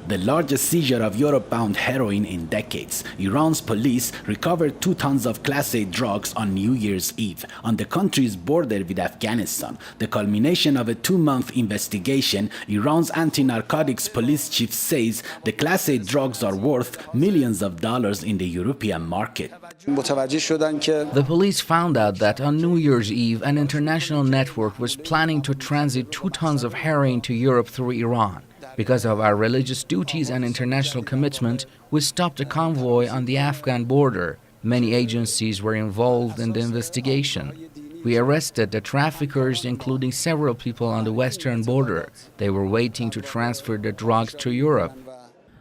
the largest seizure of Europe-bound heroin in decades. Iran's police recovered 2 tons of Class A drugs on New Year's Eve on the country's border with Afghanistan. The culmination of a 2-month investigation, Iran's anti-narcotics police chief says the Class A drugs are worth millions of dollars in the European market. The police found out that on New Year's Eve, an international network was planning to transit 2 tons of heroin to Europe through Iran. Because of our religious duties and international commitment, we stopped a convoy on the Afghan border. Many agencies were involved in the investigation. We arrested the traffickers, including several people on the western border. They were waiting to transfer the drugs to Europe.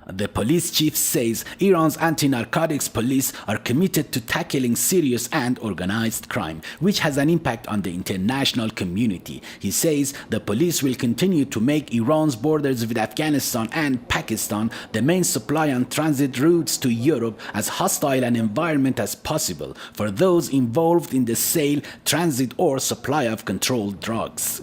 The police chief says Iran's anti-narcotics police are committed to tackling serious and organized crime, which has an impact on the international community. He says the police will continue to make Iran's borders with Afghanistan and Pakistan the main supply and transit routes to Europe as hostile an environment as possible for those involved in the sale, transit or supply of controlled drugs.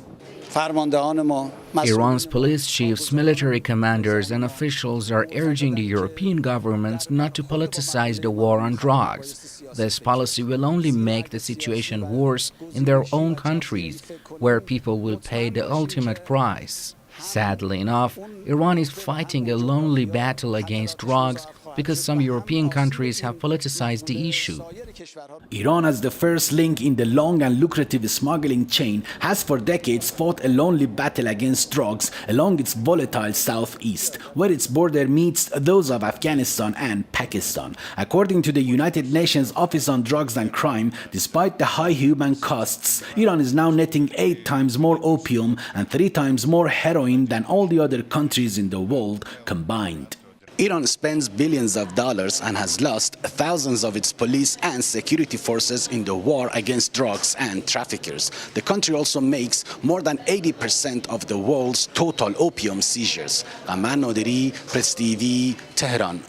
Iran's police chiefs, military commanders and officials are urging the European governments not to politicize the war on drugs. This policy will only make the situation worse in their own countries, where people will pay the ultimate price. Sadly enough, Iran is fighting a lonely battle against drugs because some European countries have politicized the issue. Iran, as the first link in the long and lucrative smuggling chain, has for decades fought a lonely battle against drugs along its volatile southeast, where its border meets those of Afghanistan and Pakistan. According to the United Nations Office on Drugs and Crime, despite the high human costs, Iran is now netting 8 times more opium and 3 times more heroin than all the other countries in the world combined. Iran spends billions of dollars and has lost thousands of its police and security forces in the war against drugs and traffickers. The country also makes more than 80% of the world's total opium seizures. Aman Nodiri, Press TV, Tehran.